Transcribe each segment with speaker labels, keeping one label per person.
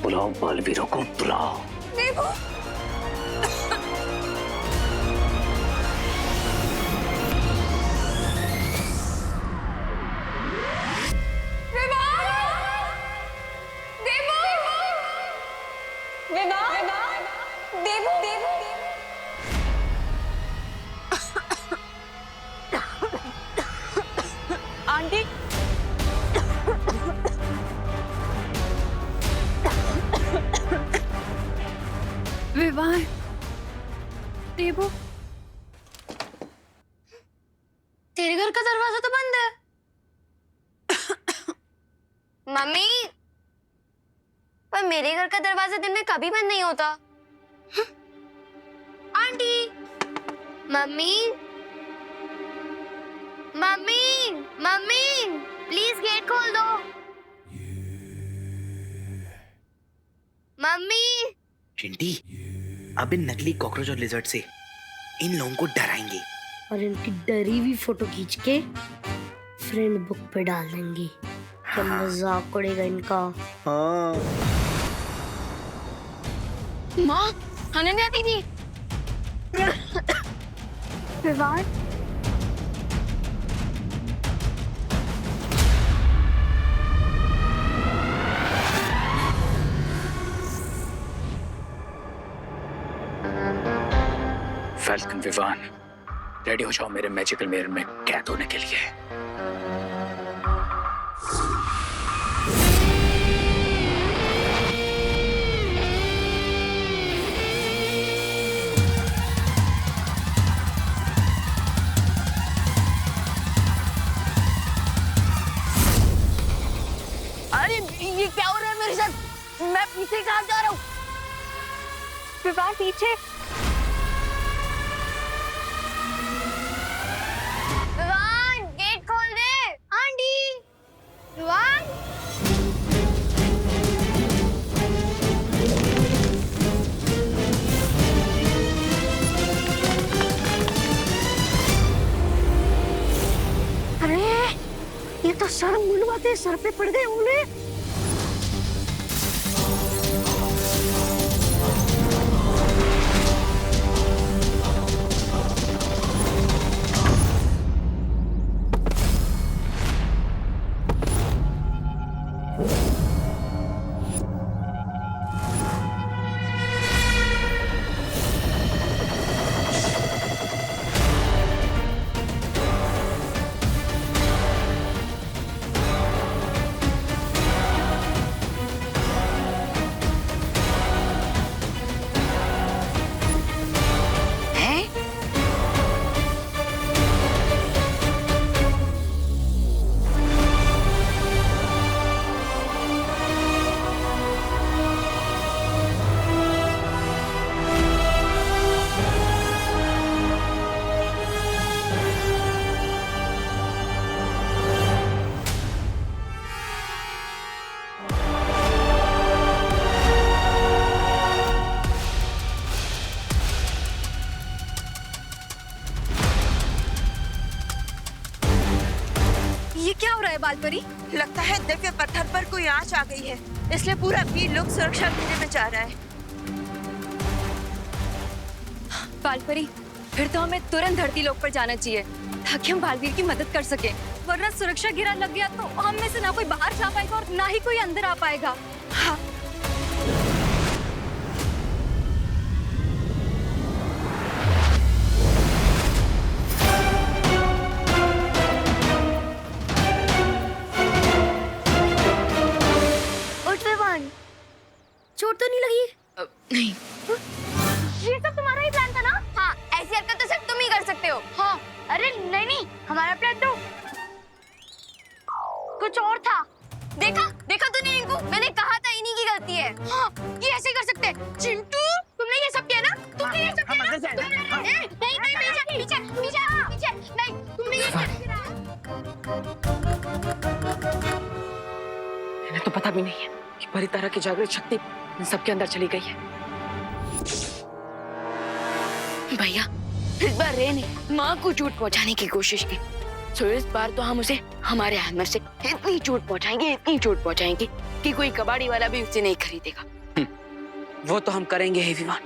Speaker 1: बुलाओ बालवीरों को, बुलाओ।
Speaker 2: देवो।
Speaker 3: आंटी,
Speaker 2: विवाह देवो,
Speaker 4: तेरे घर का दरवाजा तो बंद है। मम्मी, पर मेरे घर का दरवाजा दिन में कभी बंद नहीं होता। Aunty, mummy, mummy, mummy, please get खोल दो। मम्मी।
Speaker 5: चिंटी, अब इन नकली कॉकरोच और लिजर्ड से इन लोगों को डराएंगे
Speaker 6: और इनकी डरी हुई फोटो खींच के फ्रेंड बुक पे डाल देंगे। क्या मजाक उड़ेगा इनका।
Speaker 5: हाँ।
Speaker 4: माँ, खाने नहीं आती थी। विवाह,
Speaker 1: फैल्कन विवान, रेडी हो जाओ मेरे मैजिकल मिरर में कैद होने के लिए।
Speaker 3: अरे ये क्या हो रहा है मेरे साथ? मैं पीछे कहाँ जा रहा हूँ?
Speaker 2: विवाह पीछे।
Speaker 4: विवान, गेट खोल दे। आंटी, विवान।
Speaker 6: अरे ये तो सर मुंडवाते सर पे पड़ गए होंगे।
Speaker 2: ये क्या हो रहा है बालपरी?
Speaker 3: लगता है दिव्य पत्थर पर कोई आंच आ गई है, इसलिए पूरा वीर लोग सुरक्षा देने में जा रहा है।
Speaker 2: बालपरी, फिर तो हमें तुरंत धरती लोक पर जाना चाहिए ताकि हम बालवीर की मदद कर सके। वरना सुरक्षा घेरा लग गया तो हम में से ना कोई बाहर जा पाएगा और ना ही कोई अंदर आ पाएगा। हाँ।
Speaker 4: उठ विवान, चोट तो नहीं लगी?
Speaker 2: नहीं।
Speaker 4: ये सब तुम्हारा ही प्लान था ना? हाँ, ऐसी हरकत तो सिर्फ तुम ही कर सकते हो। हाँ, अरे नहीं नहीं, हमारा प्लान तो कुछ और था। देखा देखा तूने इनको? मैंने कहा था इन्हीं की गलती है। हाँ, ये ऐसे ही कर सकते हैं। चिंटू, तुमने ये सब किया ना? तुमने ये सब किया ना? नहीं नहीं, पीछे पीछे पीछे पीछे, नहीं तुमने ये सब किया।
Speaker 3: इन्हें तो पता भी नहीं है कि परितारा की जागृत शक्ति इन सबके अंदर चली गई है। भैया, इस बार रे ने माँ को चोट पहुंचाने की कोशिश की,
Speaker 7: सो इस बार तो हम उसे हमारे हैमर से इतनी चोट पहुंचाएंगे कि कोई कबाड़ी वाला भी उसे नहीं खरीदेगा।
Speaker 8: वो तो हम करेंगे ही विवान,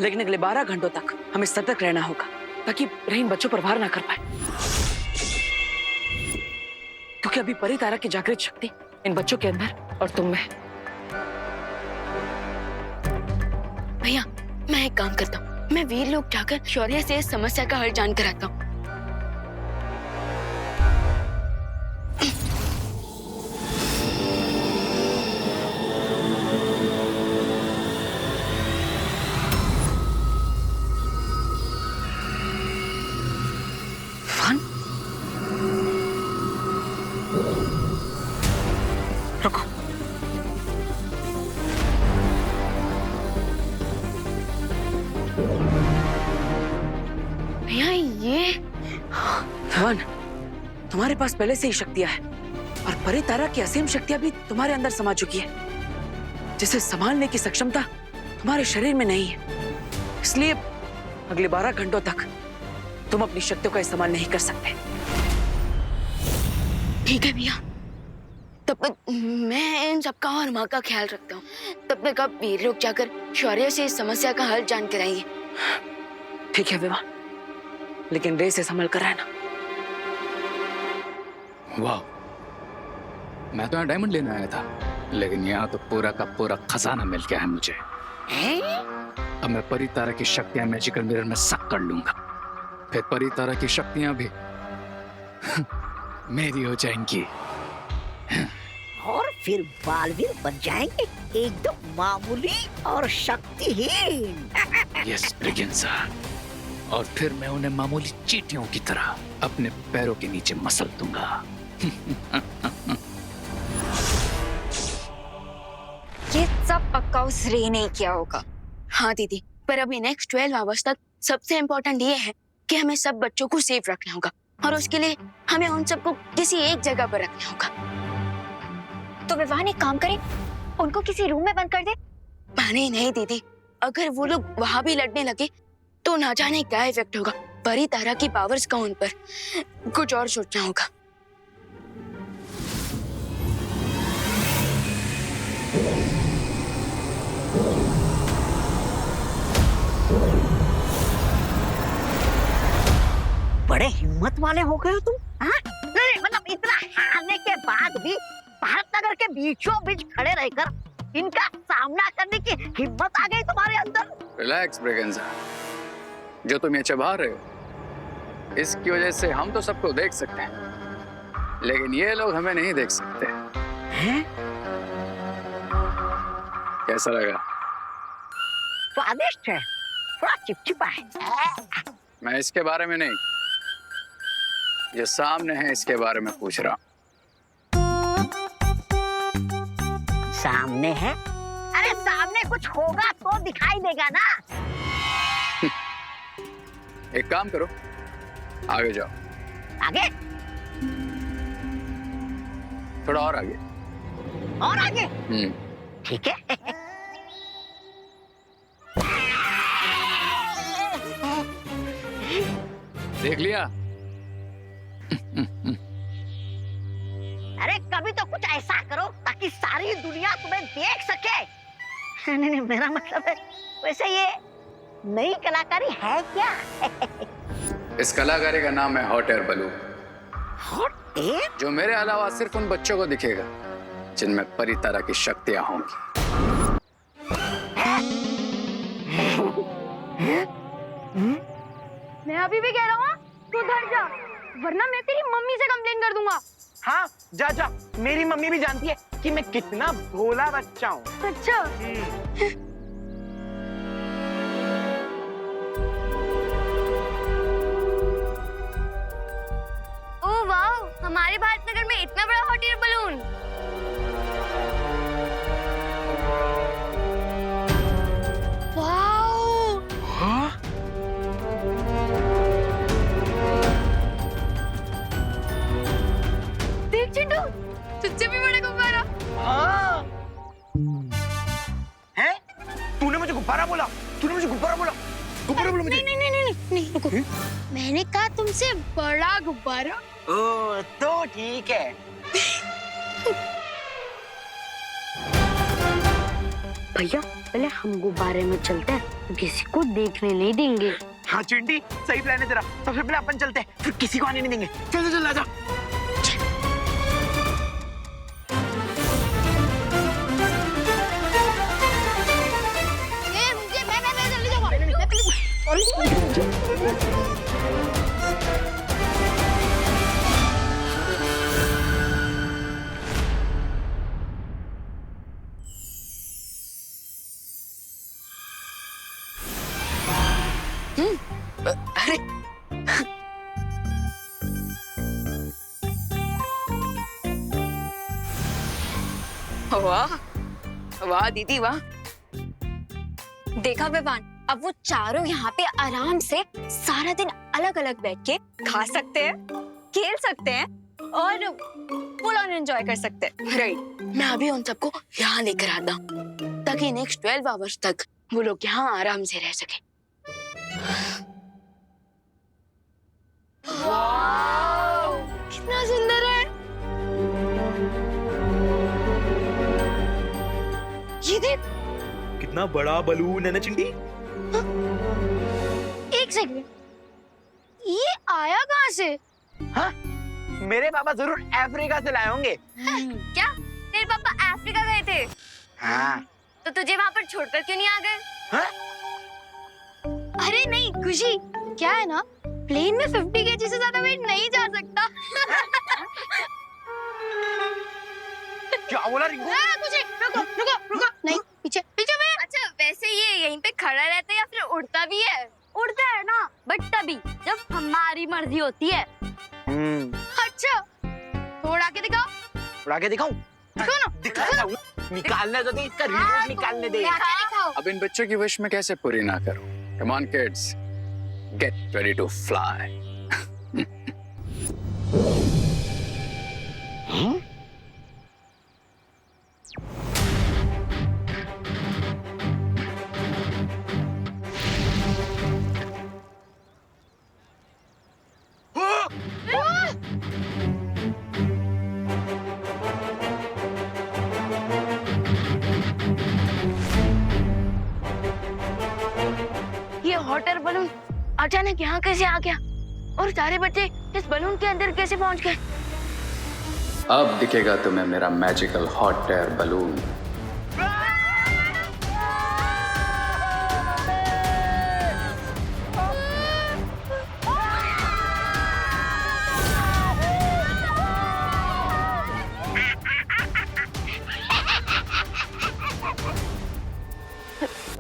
Speaker 8: लेकिन अगले 12 घंटों तक हमें सतर्क रहना होगा ताकि रहीम बच्चों पर वार ना कर पाए, क्योंकि अभी परी तारा की जागृत शक्ति इन बच्चों के अंदर और तुम में।
Speaker 7: भैया मैं एक काम करता हूँ, मैं वीर लोग जाकर शौर्य से इस समस्या का हल जान कर आता हूँ।
Speaker 8: रुको,
Speaker 7: भैया ये
Speaker 8: धवन, तुम्हारे पास पहले से ही शक्तियां हैं और परी तारा की असीम शक्तियां भी तुम्हारे अंदर समा चुकी है, जिसे संभालने की सक्षमता तुम्हारे शरीर में नहीं है। इसलिए अगले 12 घंटों तक तुम अपनी शक्तियों का इस्तेमाल नहीं कर सकते।
Speaker 7: ठीक है भैया, तब तक मैं इन सबका और माँ का ख्याल रखता हूँ। तब तक आप वीर लोग जाकर शौर्य से इस समस्या का हल जान कर आइए।
Speaker 8: ठीक है विवाह, लेकिन रे से संभल कर रहना।
Speaker 1: वाह, मैं तो यहाँ डायमंड लेने आया था, लेकिन यहाँ तो पूरा का पूरा खजाना मिल गया है मुझे। अब मैं परी तारा की शक्तियां मैजिकल मिरर में सक कर लूंगा, फिर परी तारा की शक्तियां भी मेरी हो जाएंगी।
Speaker 9: और फिर बालवीर बन जाएंगे एकदम मामूली और शक्तिहीन।
Speaker 1: यस ब्रिगेंजा, और फिर मैं उन्हें मामूली चींटियों की तरह अपने पैरों के नीचे मसल दूंगा।
Speaker 2: ये सब पक्का उस रे ने किया होगा।
Speaker 7: हाँ दीदी, पर अभी नेक्स्ट 12 आवर्स तक सबसे इम्पोर्टेंट ये है कि हमें सब बच्चों को सेफ रखना होगा, और उसके लिए हमें उन सबको किसी एक जगह पर रखना होगा।
Speaker 4: तो विवान एक काम करे, उनको किसी रूम में बंद कर दे।
Speaker 7: नहीं दीदी, अगर वो लोग वहां भी लड़ने लगे तो ना जाने क्या इफेक्ट होगा। परी तारा की पावर्स का उन पर कुछ और सोचना होगा।
Speaker 9: बड़े हिम्मत वाले हो गए हो तुम, हाँ? नहीं मतलब इतना हारने के बाद भी भारत नगर के बीचों बीच खड़े रहकर इनका सामना करने की हिम्मत आ गई तुम्हारे अंदर।
Speaker 1: रिलैक्स ब्रिगेंजा, जो तुम ये चबा रहे हो इसकी वजह से हम तो सबको देख सकते हैं, लेकिन ये लोग हमें नहीं देख सकते।
Speaker 9: हैं?
Speaker 1: कैसा लगा?
Speaker 9: स्वादिष्ट है, थोड़ा चिपचिपा है।
Speaker 1: मैं इसके बारे में नहीं, ये सामने है इसके बारे में पूछ रहा हूँ।
Speaker 9: सामने है? अरे सामने कुछ होगा तो दिखाई देगा ना।
Speaker 1: एक काम करो, आगे जाओ।
Speaker 9: आगे?
Speaker 1: थोड़ा और आगे।
Speaker 9: और आगे? ठीक है।
Speaker 1: देख लिया?
Speaker 9: अरे कभी तो कुछ ऐसा करो ताकि सारी दुनिया तुम्हें देख सके। नहीं, मेरा मतलब है वैसे ये नई कलाकारी है क्या?
Speaker 1: इस कलाकारी का नाम है hot air balloon,
Speaker 9: hot air?
Speaker 1: जो मेरे अलावा सिर्फ उन बच्चों को दिखेगा जिनमें परी तारा की शक्तियां होंगी।
Speaker 4: मैं अभी भी कह रहा हूँ तू उधर जा, वरना मैं तेरी मम्मी से कंप्लेन कर दूंगा।
Speaker 5: हाँ जा जा, मेरी मम्मी भी जानती है कि मैं कितना भोला बच्चा हूँ।
Speaker 4: अच्छा ओ वाह, हमारे भारत नगर में इतना बड़ा हॉट एयर बलून। वाओ,
Speaker 5: हाँ?
Speaker 4: देख चिंटू, तुझसे भी बड़ा गुब्बारा।
Speaker 5: हाँ? हैं? तूने मुझे गुब्बारा बोला? गुब्बारा बोलो मुझे।
Speaker 4: नहीं रुको। मैंने कहा तुमसे बड़ा गुब्बारा।
Speaker 5: ओ तो ठीक है।
Speaker 6: भैया पहले हम गुब्बारे में चलते हैं, तो किसी को देखने नहीं देंगे।
Speaker 5: हाँ चिंटी, सही प्लान है तेरा। सबसे पहले अपन चलते हैं, फिर किसी को आने नहीं देंगे। चल चल आजा।
Speaker 4: मैं जल्दी जाऊंगा।
Speaker 8: अरे वाह वाह दीदी वाह।
Speaker 2: देखा विवान, अब वो चारों यहाँ पे आराम से सारा दिन अलग अलग बैठ के खा सकते हैं, खेल सकते हैं और फुल ऑन एंजॉय कर सकते हैं।
Speaker 7: राइट, मैं अभी उन सबको यहाँ लेकर आता हूँ ताकि नेक्स्ट 12 आवर्स तक वो लोग यहाँ आराम से रह सके।
Speaker 4: कितना सुंदर है। ये देख,
Speaker 5: कितना बड़ा बलून है ना चिंटी।
Speaker 4: एक सेकंड, ये आया कहाँ से?
Speaker 5: हाँ, मेरे पापा जरूर अफ्रीका से लाए होंगे।
Speaker 2: क्या तेरे पापा अफ्रीका गए थे?
Speaker 5: हाँ।
Speaker 2: तो तुझे वहाँ पर छोड़कर क्यों नहीं आ गए?
Speaker 5: हाँ?
Speaker 4: अरे नहीं खुशी, क्या है ना, प्लेन में 50 kg से ज्यादा वेट नहीं जा सकता।
Speaker 5: क्या बोला रिंकू?
Speaker 4: कुछ नहीं, रुको रुको रुको, नहीं पीछे पीछे में।
Speaker 2: अच्छा वैसे ये यहीं पे खड़ा रहता है या फिर उड़ता भी है?
Speaker 6: उड़ता है ना, बट तभी जब हमारी मर्जी होती है।
Speaker 4: अच्छा, तो उड़ा के दिखाओ।
Speaker 5: उड़ा के दिखाऊं?
Speaker 4: दिखाओ ना।
Speaker 5: दिखाता हूँ। निकालने तो दे, इसका रिमोट निकालने दे।
Speaker 4: दिखाओ।
Speaker 1: अब इन बच्चों की विश में कैसे पूरी ना करूं? Come on kids, get ready to fly.
Speaker 7: ये हॉट एयर बलून अचानक यहाँ कैसे आ गया और सारे बच्चे इस बलून के अंदर कैसे पहुँच गए?
Speaker 1: अब दिखेगा तुम्हें मेरा मैजिकल हॉट एयर बलून।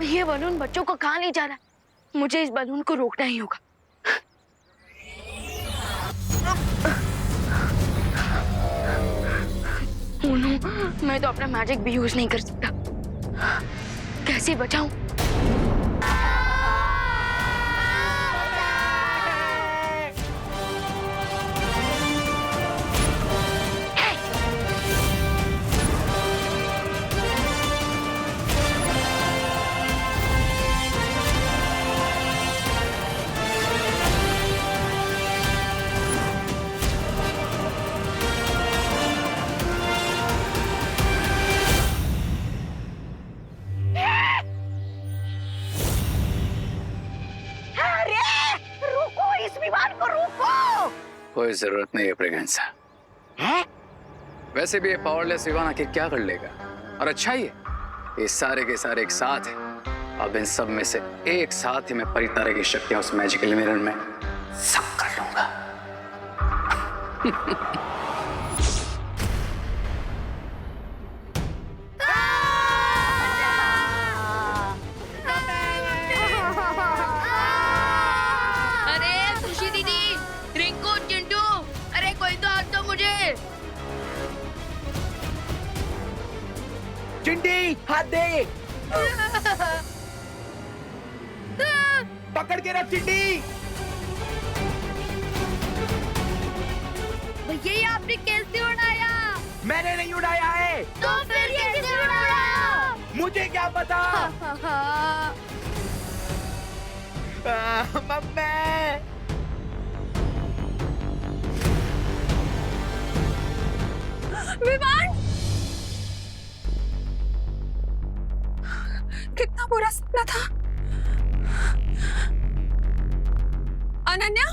Speaker 7: ये बलून बच्चों को कहाँ ले जा रहा है? मुझे इस बलून को रोकना ही होगा। ओह नो, मैं तो अपना मैजिक भी यूज नहीं कर सकता। कैसे बचाऊं?
Speaker 1: कोई जरूरत नहीं है प्रेगनेंसा। वैसे भी ये पावरलेस विवान आखिर क्या कर लेगा? और अच्छा ही है, ये सारे के सारे एक साथ हैं। अब इन सब में से एक साथ ही मैं परितारा की शक्तियां उस मैजिकल मिरर में सब कर लूंगा।
Speaker 7: अरे खुशी दीदी, रिंकू, चिंटू, अरे कोई तो हाथ दो मुझे।
Speaker 5: चिंटी, हाथ दे। पकड़ के रख चिंटी।
Speaker 4: भैया ये आपने कैसे उड़ाया?
Speaker 5: मैंने नहीं उड़ाया है।
Speaker 4: तो फिर कैसे उड़ाया?
Speaker 5: मुझे क्या पता? मम्मी।
Speaker 2: विवान, कितना बुरा सपना था। अनन्या,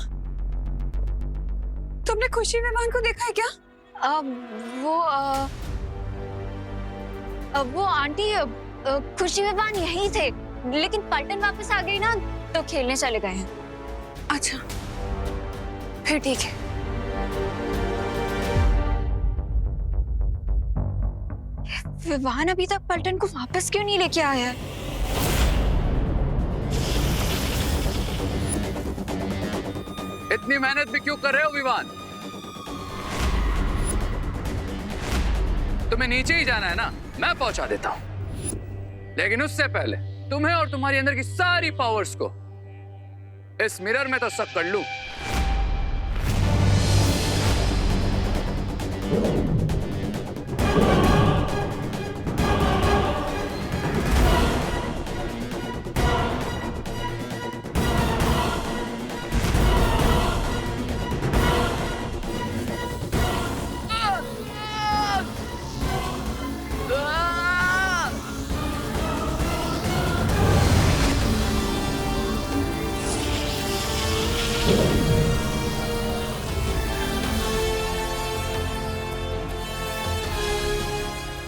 Speaker 2: तुमने खुशी विवान को देखा है क्या?
Speaker 4: वो आंटी खुशी विवान यही थे, लेकिन पलटन वापस आ गई ना तो खेलने चले गए हैं।
Speaker 2: अच्छा, फिर ठीक है। विवान अभी तक पलटन को वापस क्यों नहीं लेके आया है?
Speaker 1: इतनी मेहनत भी क्यों कर रहे हो विवान? तुम्हें नीचे ही जाना है ना, मैं पहुंचा देता हूं। लेकिन उससे पहले तुम्हें और तुम्हारी अंदर की सारी पावर्स को इस मिरर में तो सक कर लूं।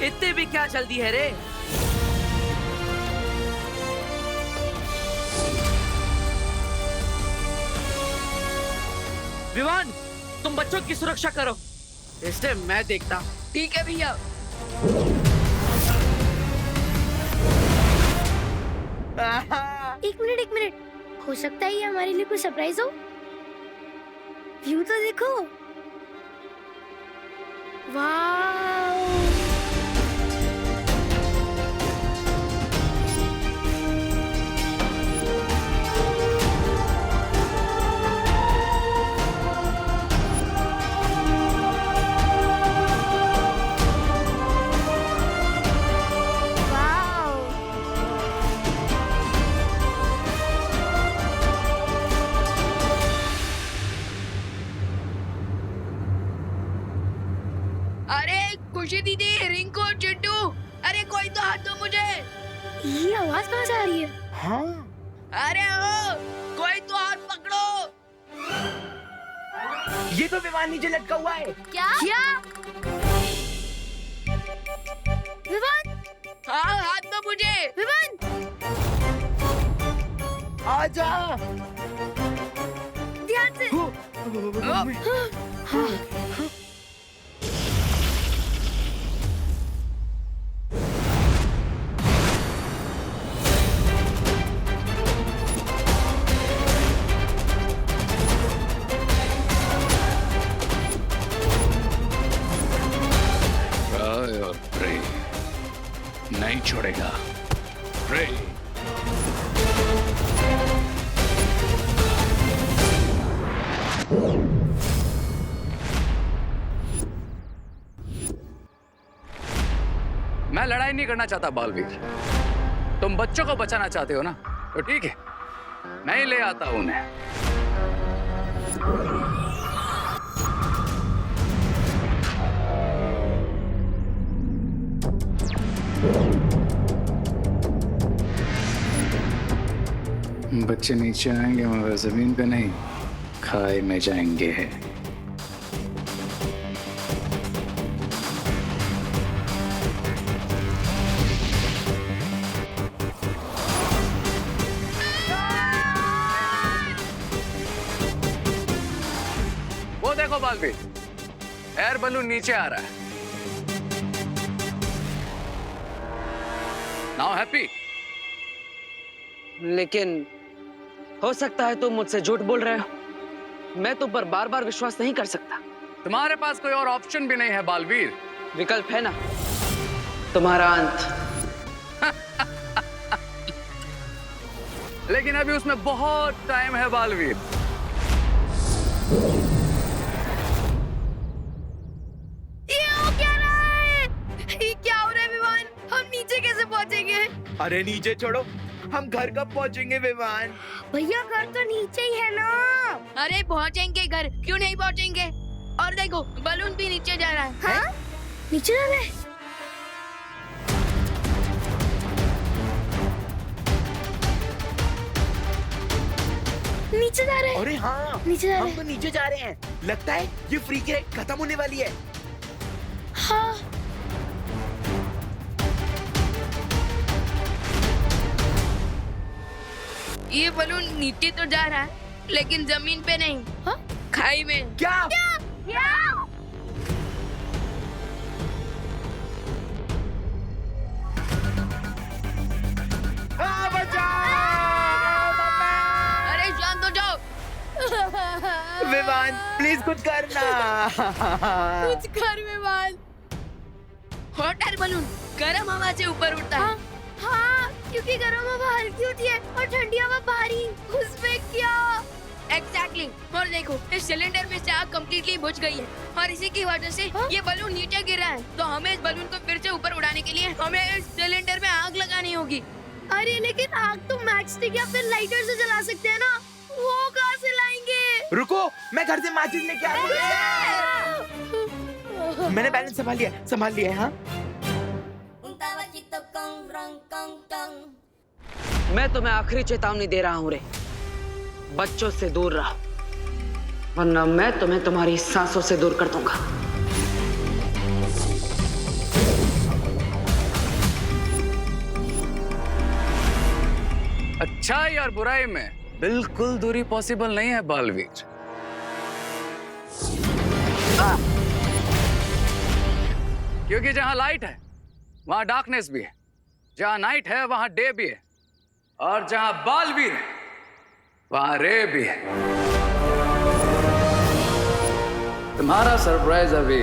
Speaker 5: इतने भी क्या जल्दी है रे? विवान, तुम बच्चों की सुरक्षा करो, इससे मैं देखता हूं।
Speaker 8: ठीक है भैया।
Speaker 6: एक मिनट, हो सकता है ये हमारे लिए कोई सरप्राइज हो। व्यू तो देखो, वाव।
Speaker 8: अरे खुशी दीदी, रिंकू, चिट्टू, अरे कोई तो हाथ दो मुझे।
Speaker 6: ये आवाज कहाँ से आ रही है?
Speaker 5: हाँ,
Speaker 8: अरे ओ, कोई तो हाथ पकड़ो।
Speaker 5: ये तो विमान नीचे लटका हुआ है।
Speaker 4: क्या?
Speaker 6: विवान,
Speaker 8: हाँ, हाथ दो मुझे।
Speaker 6: विवान,
Speaker 5: आजा।
Speaker 6: ध्यान से।
Speaker 1: ट्राई और प्रे नहीं छोड़ेगा। प्रे। मैं लड़ाई नहीं करना चाहता बालवीर। तुम बच्चों को बचाना चाहते हो ना, तो ठीक है, मैं ही ले आता हूं उन्हें। बच्चे नीचे आएंगे मगर जमीन पे नहीं, खाई में जाएंगे। वो देखो बालवीर, एयर बलून नीचे आ रहा है। Now happy?
Speaker 8: लेकिन हो सकता है तुम मुझसे झूठ बोल रहे हो। मैं तुम पर बार बार विश्वास नहीं कर सकता।
Speaker 1: तुम्हारे पास कोई और ऑप्शन भी नहीं है बालवीर।
Speaker 8: विकल्प है ना, तुम्हारा अंत।
Speaker 1: लेकिन अभी उसमें बहुत टाइम है बालवीर।
Speaker 6: ये क्या हो रहा है विवान? हम नीचे कैसे पहुंचेंगे?
Speaker 5: अरे नीचे छोड़ो, हम घर कब पहुंचेंगे विमान?
Speaker 6: भैया घर तो नीचे ही है ना।
Speaker 7: अरे पहुंचेंगे घर, क्यों नहीं पहुंचेंगे? और देखो बलून भी नीचे जा रहा है।
Speaker 6: हाँ? नीचे जा रहे हैं। नीचे जा रहे हैं।
Speaker 5: अरे हाँ,
Speaker 6: नीचे जा रहे
Speaker 5: हम तो नीचे जा रहे हैं। लगता है ये फ्री की राइड खत्म होने वाली है।
Speaker 6: हाँ।
Speaker 7: ये बलून नीचे तो जा रहा है, लेकिन जमीन पे नहीं।
Speaker 6: हाँ?
Speaker 7: खाई में।
Speaker 5: क्या? हाँ, बचाओ!
Speaker 7: अरे शांत हो जाओ।
Speaker 5: विवान, प्लीज कुछ करना।
Speaker 7: कुछ कर विवान। हॉट एयर बलून गर्म हवा से ऊपर उड़ता है।
Speaker 6: हाँ, क्योंकि गर्म हवा हल्की होती है और ठंडी हवा भारी। उसमें क्या?
Speaker 7: एग्जैक्टली। और देखो इस सिलेंडर में से आग कम्प्लीटली बुझ गई है और इसी की वजह से ये बलून नीचे गिरा है। तो हमें इस बलून को फिर से ऊपर उड़ाने के लिए हमें इस सिलेंडर में आग लगानी होगी।
Speaker 6: अरे लेकिन आग तो मैच स्टिक या फिर लाइटर से जला सकते हैं ना। वो कहाँ से लाएंगे?
Speaker 5: रुको, मैं घर से माचिस लेके आ हूँ। मैंने बैलेंस संभाल लिया है। हाँ,
Speaker 8: मैं तुम्हें आखिरी चेतावनी दे रहा हूँ रे, बच्चों से दूर रहो, वरना मैं तुम्हें तुम्हारी सांसों से दूर कर दूंगा।
Speaker 1: अच्छाई और बुराई में बिल्कुल दूरी पॉसिबल नहीं है बालवीर। क्योंकि जहां लाइट है वहां डार्कनेस भी है, जहां नाइट है वहां डे भी है, और जहां बालवीर है वहां रे भी है। तुम्हारा सरप्राइज अभी